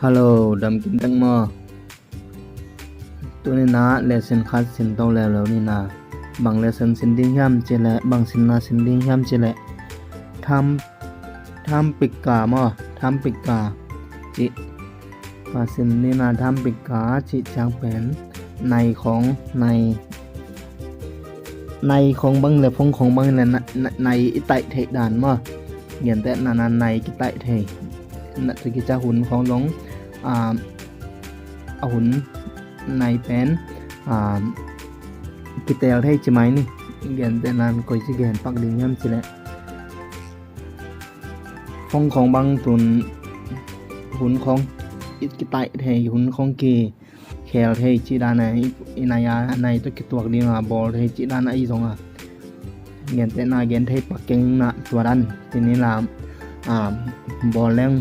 Hello, đam kim tăng mơ. Tôi nên na lesson khát xin tàu lẹ lâu nên na bằng lesson xin đi nhám chế lẹ bằng xin na xin đi nhám chế lẹ tham pika mơ tham pika chị và xin nên là tham pika chị trang bén nàyของnàyของbằng là phongของbằng là này tại thể đàn mơ hiện tại là này cái tại thể là cái chaหุ่นของลงหุ่นในเป็นกิเตลให้ใช่ไหมนี่เกียนแต่นั้นก็จะเกียนปักดึงย่ำสิแหละฟองของบางตุนหุ่นของอิกิไตเทหุ่นของเกแคลเทจิดาในอินายาในตัวกิตัวดีมาบอลเทจิดาในอีสองเกียนแต่นาเกียนเทปักเก่งนะตัวดันทีนี้ลามบอลแรง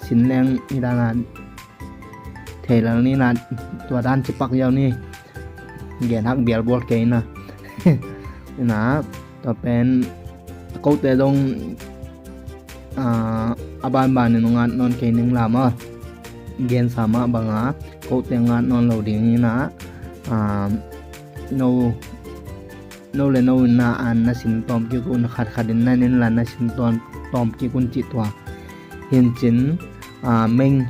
สินแรงอีดานาเทแล้วนี่นะตัวด้านจะปักยาวนี่เกียนหักเบียร์บอลเกนนะนะต่อเป็นเขาแต่ลงบานในงานนอนเกนึงลามเกียนสามารถบังอาเขาแต่งานนอนเราดีนี่นะno le no na an na sin tom ki kun khat din na nen la na sin tom ki kun chi twa hiện chính mình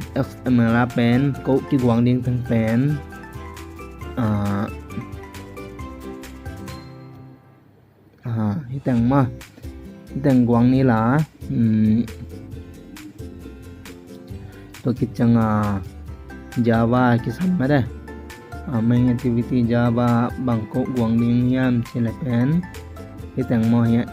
là bên cố cái quảng điện thằng bên cái thằng mà cái thằng quảng này là tôi cái chẳng Java cái sản phẩm đấy mình activity Java bằng cố quảng điện nhám chỉ là bên cái thằng mà hiện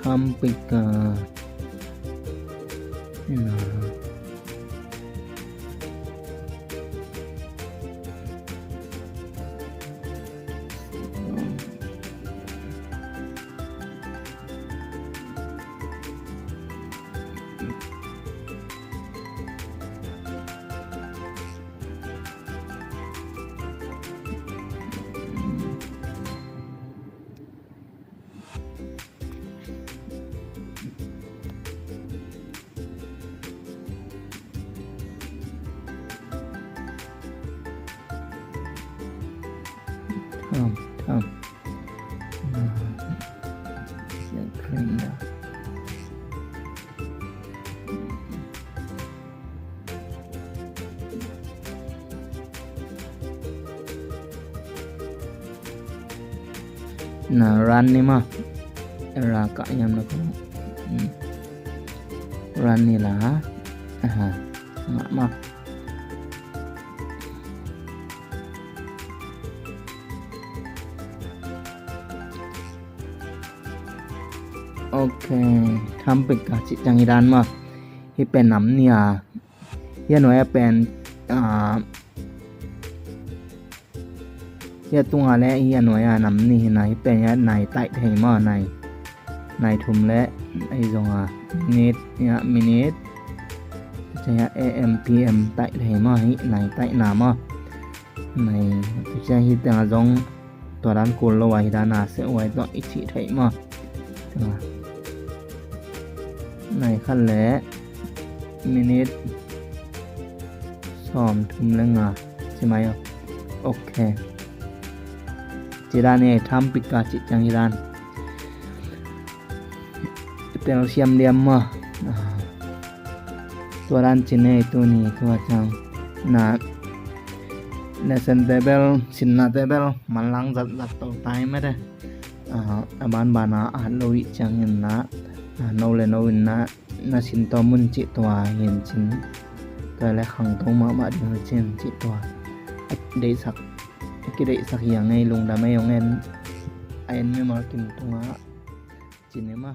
tham pika tham nah run ni mah raka yang nak run ni lah nggak mah ok tham pik cả chị chẳng đàn mà hi pen nắm nè hi nói pen hi tung hà lẽ hi nói nắm nè này pen này tại thầy mà này thùng lẽ ai dùng minute chạy am pm tại thầy mà hi này tại nào mà này chạy hi tiếng giống tòa đàn cổ lâu ai đàn sẽ quay dọn ít chị thầy mà này khăn lẽ minute xòm thùm lênใช่ไหมโอเคจีดานเนี่ยทำปิกาจิจังจีดานเป็นเสียมเดียมมาตัวด้านจีเน่ตัวนี้ตัวจังนะlesson table สินนา table มันลังจัดตัวตายไม่ได้บ้านอ่านโลวิจังเห็นนะโนเลโนวินนะสินตัวมุนจิตัวเห็นสินตัวและขังตรงมาดึงเช่นจิตัวได้สักกี่ได้สักอย่างไงลงดาไม่ยองเงินไอ้ไม่มากินตรงจินเนี่ยมา